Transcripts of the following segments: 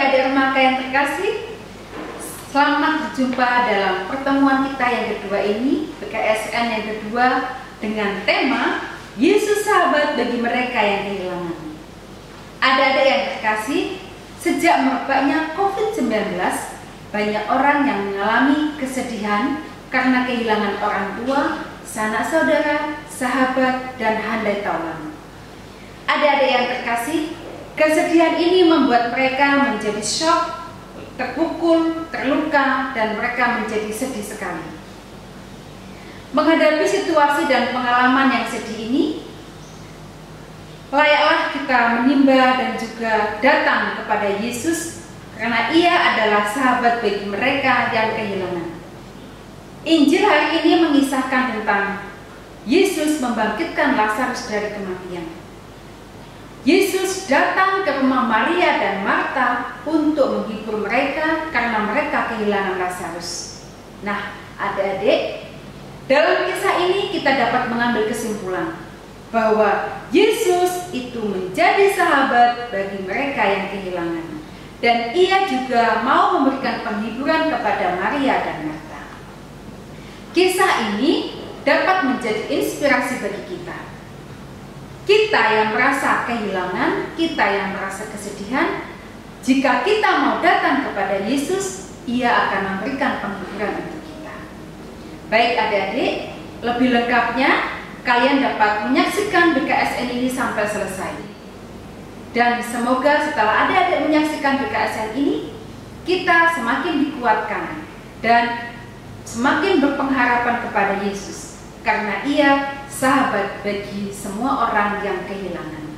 adik-adik remaja yang terkasih, selamat berjumpa dalam pertemuan kita yang kedua ini, PKSN yang kedua, dengan tema Yesus sahabat bagi mereka yang kehilangan. Adik-adik yang terkasih, sejak merebaknya COVID-19, banyak orang yang mengalami kesedihan karena kehilangan orang tua, sanak saudara, sahabat, dan handai taulan. Adik-adik yang terkasih, kesedihan ini membuat mereka menjadi syok, terpukul, terluka, dan mereka menjadi sedih sekali. Menghadapi situasi dan pengalaman yang sedih ini, layaklah kita menimba dan juga datang kepada Yesus karena Ia adalah sahabat bagi mereka yang kehilangan. Injil hari ini mengisahkan tentang Yesus membangkitkan Lazarus dari kematian. Yesus datang ke rumah Maria dan Marta untuk menghibur mereka karena mereka kehilangan Lazarus. Nah, adik-adik, dalam kisah ini kita dapat mengambil kesimpulan bahwa Yesus itu menjadi sahabat bagi mereka yang kehilangan, dan Ia juga mau memberikan penghiburan kepada Maria dan Marta. Kisah ini dapat menjadi inspirasi bagi kita. Kita yang merasa kehilangan, kita yang merasa kesedihan, jika kita mau datang kepada Yesus, Ia akan memberikan penghiburan untuk kita. Baik adik-adik, lebih lengkapnya kalian dapat menyaksikan BKSN ini sampai selesai. Dan semoga setelah adik-adik menyaksikan BKSN ini, kita semakin dikuatkan dan semakin berpengharapan kepada Yesus, karena Ia sahabat bagi semua orang yang kehilangan.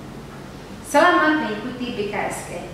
Selamat mengikuti BKSN.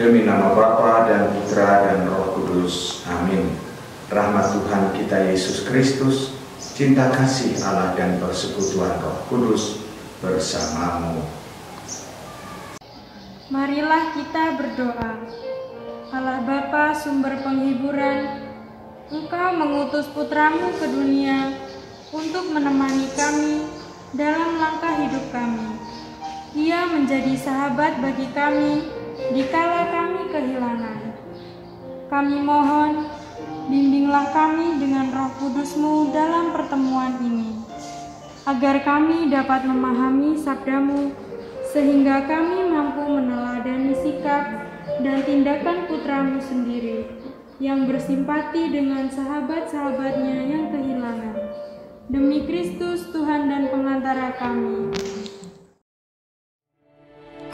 Demi nama Bapa dan Putra dan Roh Kudus. Amin. Rahmat Tuhan kita Yesus Kristus, cinta kasih Allah dan persekutuan Roh Kudus bersamamu. Marilah kita berdoa. Allah Bapa, sumber penghiburan, Engkau mengutus putra-Mu ke dunia untuk menemani kami dalam langkah hidup kami. Ia menjadi sahabat bagi kami dikala kami kehilangan. Kami mohon, bimbinglah kami dengan Roh Kudus-Mu dalam pertemuan ini, agar kami dapat memahami sabda-Mu, sehingga kami mampu meneladani sikap dan tindakan putra-Mu sendiri, yang bersimpati dengan sahabat-sahabatnya yang kehilangan. Demi Kristus, Tuhan dan pengantara kami.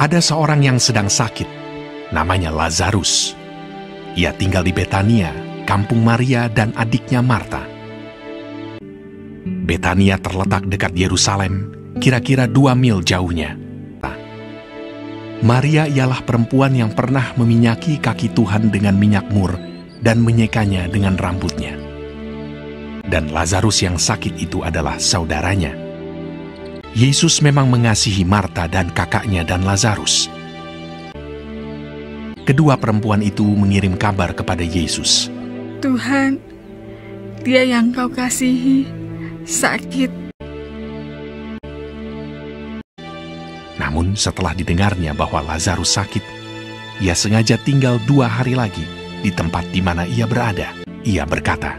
Ada seorang yang sedang sakit, namanya Lazarus. Ia tinggal di Betania, kampung Maria dan adiknya Marta. Betania terletak dekat Yerusalem, kira-kira 2 mil jauhnya. Maria ialah perempuan yang pernah meminyaki kaki Tuhan dengan minyak mur dan menyekanya dengan rambutnya. Dan Lazarus yang sakit itu adalah saudaranya. Yesus memang mengasihi Marta dan kakaknya dan Lazarus. Kedua perempuan itu mengirim kabar kepada Yesus. Tuhan, dia yang Kau kasihi sakit. Namun setelah didengarnya bahwa Lazarus sakit, ia sengaja tinggal 2 hari lagi di tempat di mana ia berada. Ia berkata,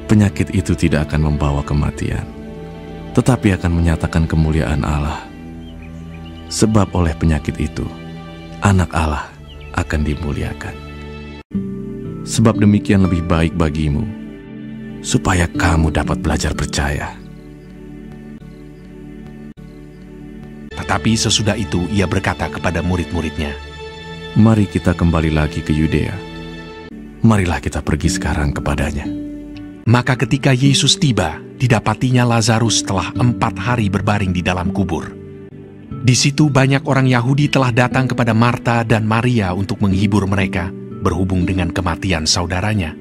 penyakit itu tidak akan membawa kematian, tetapi akan menyatakan kemuliaan Allah. Sebab oleh penyakit itu, anak Allah akan dimuliakan. Sebab demikian lebih baik bagimu, supaya kamu dapat belajar percaya. Tetapi sesudah itu ia berkata kepada murid-muridnya, mari kita kembali lagi ke Yudea. Marilah kita pergi sekarang kepadanya. Maka ketika Yesus tiba, didapatinya Lazarus telah 4 hari berbaring di dalam kubur. Di situ banyak orang Yahudi telah datang kepada Marta dan Maria untuk menghibur mereka berhubung dengan kematian saudaranya.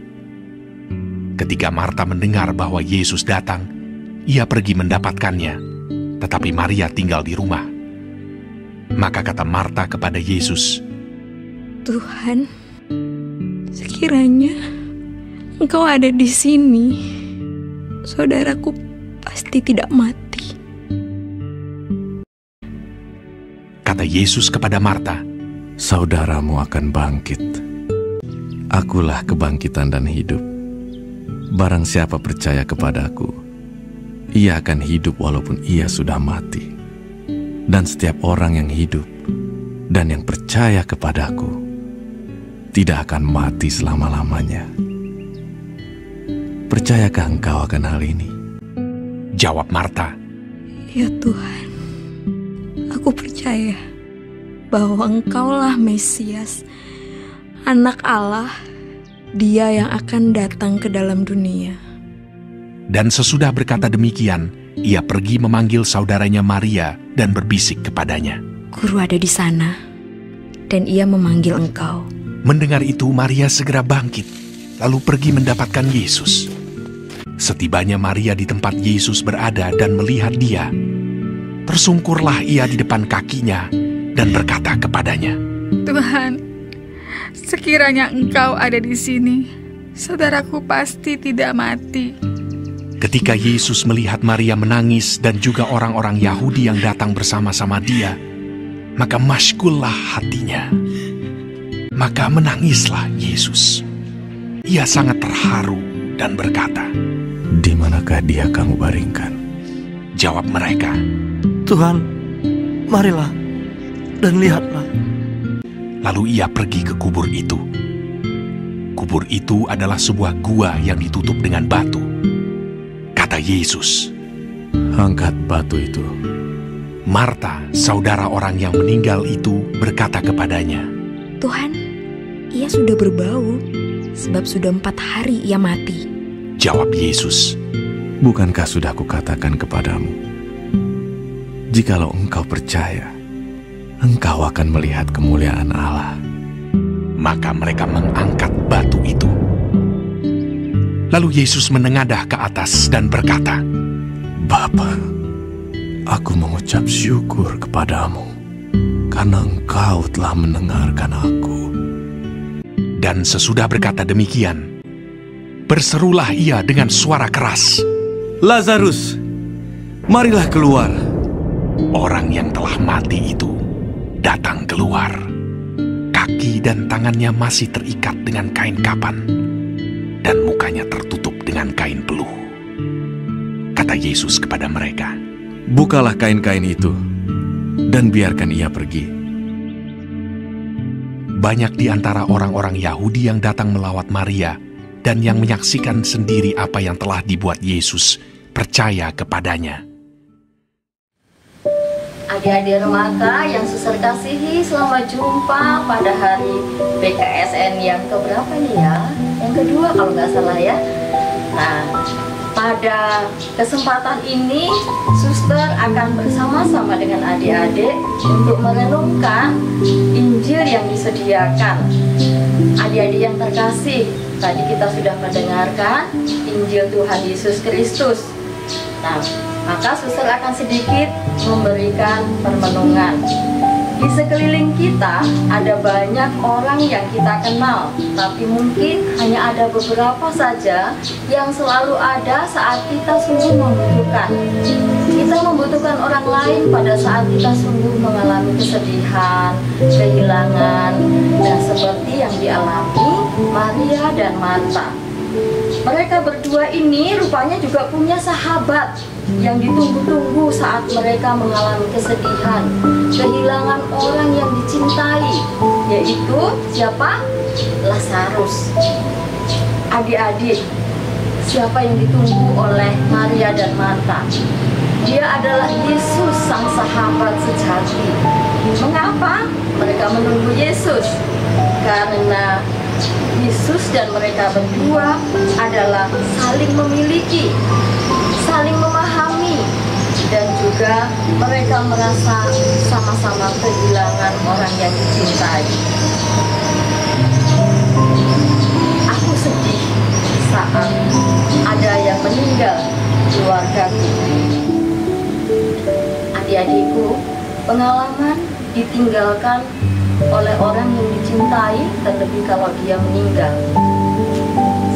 Ketika Marta mendengar bahwa Yesus datang, ia pergi mendapatkannya, tetapi Maria tinggal di rumah. Maka kata Marta kepada Yesus, Tuhan, sekiranya Engkau ada di sini, saudaraku pasti tidak mati. Kata Yesus kepada Marta, saudaramu akan bangkit. Akulah kebangkitan dan hidup. Barang siapa percaya kepadaku, ia akan hidup walaupun ia sudah mati. Dan setiap orang yang hidup dan yang percaya kepadaku tidak akan mati selama-lamanya. Percayakah engkau akan hal ini? Jawab Marta, ya Tuhan, aku percaya bahwa Engkaulah Mesias, Anak Allah, Dia yang akan datang ke dalam dunia. Dan sesudah berkata demikian, ia pergi memanggil saudaranya Maria dan berbisik kepadanya, Guru ada di sana, dan ia memanggil engkau. Mendengar itu, Maria segera bangkit, lalu pergi mendapatkan Yesus. Setibanya Maria di tempat Yesus berada dan melihat dia, tersungkurlah ia di depan kakinya dan berkata kepadanya, Tuhan, sekiranya engkau ada di sini, saudaraku pasti tidak mati. Ketika Yesus melihat Maria menangis dan juga orang-orang Yahudi yang datang bersama-sama dia, maka masykullah hatinya. Maka menangislah Yesus. Ia sangat terharu dan berkata, di manakah dia kamu baringkan? Jawab mereka, Tuhan, marilah dan lihatlah. Lalu ia pergi ke kubur itu. Kubur itu adalah sebuah gua yang ditutup dengan batu. Kata Yesus, angkat batu itu. Marta, saudara orang yang meninggal itu, berkata kepadanya, Tuhan, ia sudah berbau, sebab sudah 4 hari ia mati. Jawab Yesus, bukankah sudah kukatakan kepadamu, jikalau engkau percaya, engkau akan melihat kemuliaan Allah. Maka mereka mengangkat batu itu. Lalu Yesus menengadah ke atas dan berkata, Bapa, aku mengucap syukur kepadamu karena Engkau telah mendengarkan aku. Dan sesudah berkata demikian, berserulah ia dengan suara keras, Lazarus, marilah keluar. Orang yang telah mati itu datang keluar. Kaki dan tangannya masih terikat dengan kain kapan, dan mukanya tertutup dengan kain peluh. Kata Yesus kepada mereka, bukalah kain-kain itu, dan biarkan ia pergi. Banyak di antara orang-orang Yahudi yang datang melawat Maria dan yang menyaksikan sendiri apa yang telah dibuat Yesus percaya kepadanya. Adik-adik remaja yang suster kasihi, selamat jumpa pada hari PKSN yang keberapa nih ya? Yang kedua kalau nggak salah ya. Nah, pada kesempatan ini suster akan bersama-sama dengan adik-adik untuk merenungkan Injil yang disediakan. Adik-adik yang terkasih, tadi kita sudah mendengarkan Injil Tuhan Yesus Kristus. Nah, maka suster akan sedikit memberikan permenungan. Di sekeliling kita ada banyak orang yang kita kenal, tapi mungkin hanya ada beberapa saja yang selalu ada saat kita sungguh membutuhkan. Kita membutuhkan orang lain pada saat kita sungguh mengalami kesedihan, kehilangan, dan seperti yang dialami Maria dan Marta. Mereka berdua ini rupanya juga punya sahabat yang ditunggu-tunggu saat mereka mengalami kesedihan, kehilangan orang yang dicintai, yaitu siapa? Lazarus. Adik-adik, siapa yang ditunggu oleh Maria dan Marta? Dia adalah Yesus, sang sahabat sejati. Mengapa mereka menunggu Yesus? Karena Yesus dan mereka berdua adalah saling memiliki, saling memahami, dan juga mereka merasa sama-sama kehilangan orang yang dicintai. Aku sedih saat ada yang meninggal keluargaku. Adik-adikku, pengalaman ditinggalkan oleh orang yang dicintai, terlebih kalau dia meninggal.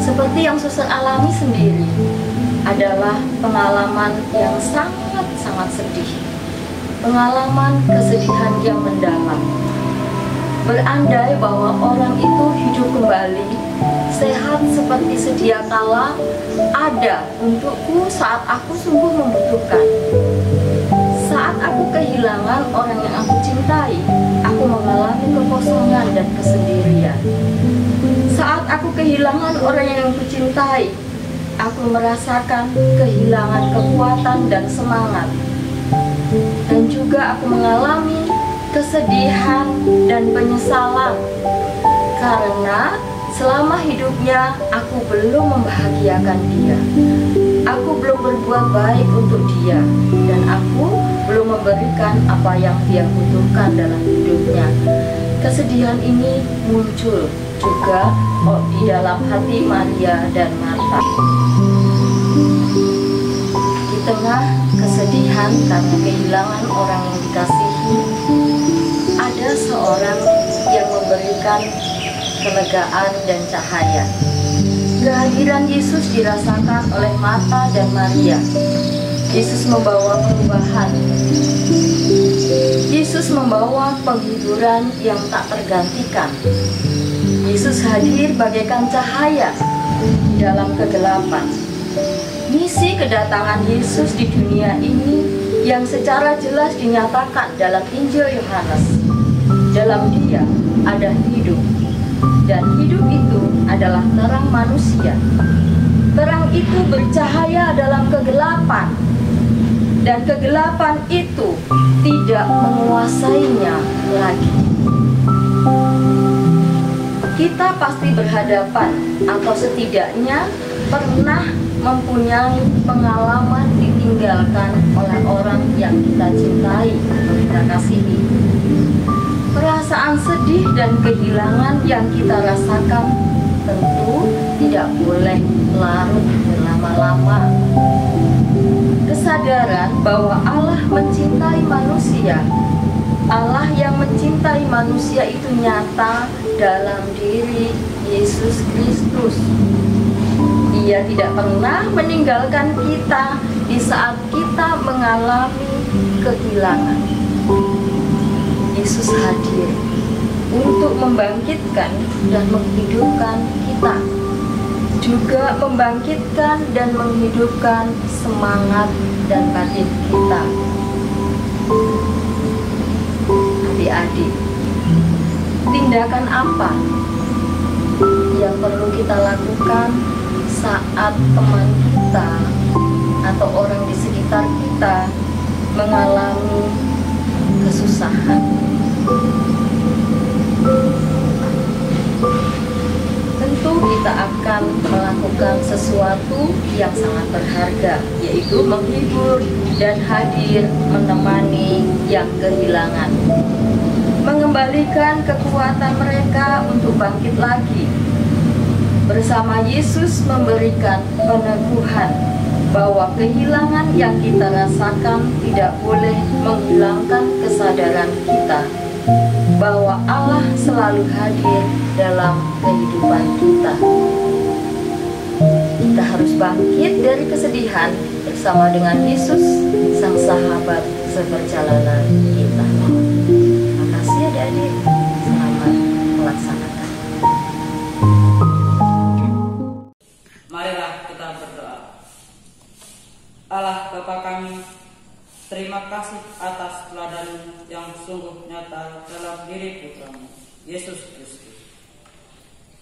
Seperti yang suster alami sendiri, adalah pengalaman yang sangat-sangat sedih. Pengalaman kesedihan yang mendalam. Berandai bahwa orang itu hidup kembali, sehat seperti sedia kala, ada untukku saat aku sungguh membutuhkan. Saat aku kehilangan orang yang aku cintai, aku mengalami kekosongan dan kesendirian. Saat aku kehilangan orang yang aku cintai, aku merasakan kehilangan kekuatan dan semangat. Dan juga aku mengalami kesedihan dan penyesalan. Karena selama hidupnya aku belum membahagiakan dia. Aku belum berbuat baik untuk dia, dan aku belum memberikan apa yang dia butuhkan dalam hidupnya. Kesedihan ini muncul juga di dalam hati Maria dan Marta. Di tengah kesedihan karena kehilangan orang yang dikasihi, ada seorang yang memberikan kelegaan dan cahaya. Kehadiran Yesus dirasakan oleh Marta dan Maria. Yesus membawa perubahan. Yesus membawa penghiburan yang tak tergantikan. Yesus hadir bagaikan cahaya di dalam kegelapan. Misi kedatangan Yesus di dunia ini yang secara jelas dinyatakan dalam Injil Yohanes. Dalam Dia ada hidup, dan hidup itu adalah terang manusia. Terang itu bercahaya dalam kegelapan, dan kegelapan itu tidak menguasainya lagi. Kita pasti berhadapan, atau setidaknya pernah mempunyai pengalaman ditinggalkan oleh orang yang kita cintai atau kita kasihi. Perasaan sedih dan kehilangan yang kita rasakan tentu tidak boleh larut berlama-lama. Kesadaran bahwa Allah mencintai manusia Allah yang mencintai manusia itu nyata dalam diri Yesus Kristus. Ia tidak pernah meninggalkan kita di saat kita mengalami kehilangan. Yesus hadir untuk membangkitkan dan menghidupkan kita, juga membangkitkan dan menghidupkan semangat dan batin kita. Adik-adik, tindakan apa yang perlu kita lakukan saat teman kita atau orang di sekitar kita mengalami kesusahan? Tentu kita akan melakukan sesuatu yang sangat berharga, yaitu menghibur dan hadir menemani yang kehilangan, mengembalikan kekuatan mereka untuk bangkit lagi. Bersama Yesus memberikan peneguhan bahwa kehilangan yang kita rasakan tidak boleh menghilangkan kesadaran kita bahwa Allah selalu hadir dalam kehidupan kita. Kita harus bangkit dari kesedihan bersama dengan Yesus, sang sahabat seperjalanan kita. Terima kasih adik-adik, selamat melaksanakan. Marilah kita berdoa. Allah Bapa kami, terima kasih atas teladan yang sungguh nyata dalam diri Putra-Mu, Yesus Kristus.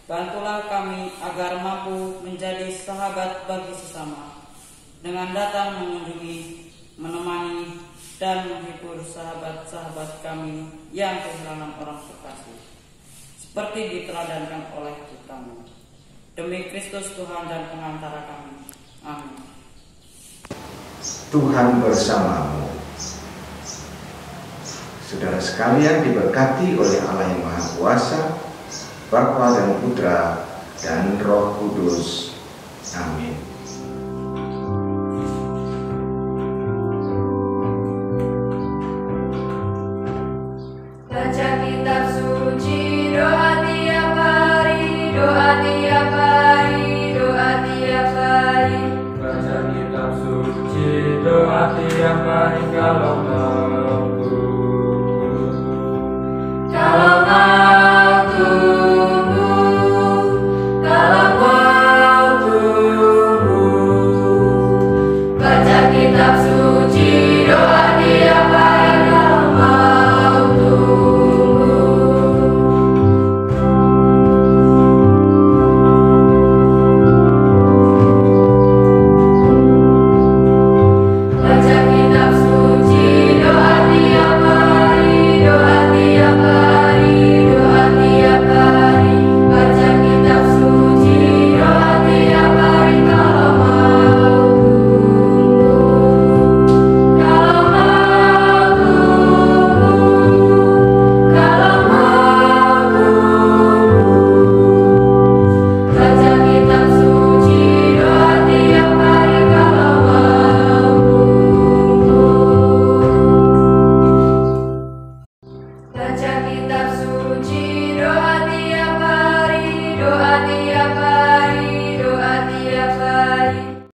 Bantulah kami agar mampu menjadi sahabat bagi sesama, dengan datang mengunjungi, menemani, dan menghibur sahabat-sahabat kami yang kehilangan orang terkasih, seperti diteladankan oleh Putra-Mu. Demi Kristus Tuhan dan pengantara kami. Amin. Tuhan bersamamu. Saudara sekalian diberkati oleh Allah yang Maha Kuasa, Bapa dan Putra dan Roh Kudus. Amin. Baca kitab suci, doa tiap hari, doa tiap hari, doa tiap hari. Baca kitab suci, doa tiap hari kalau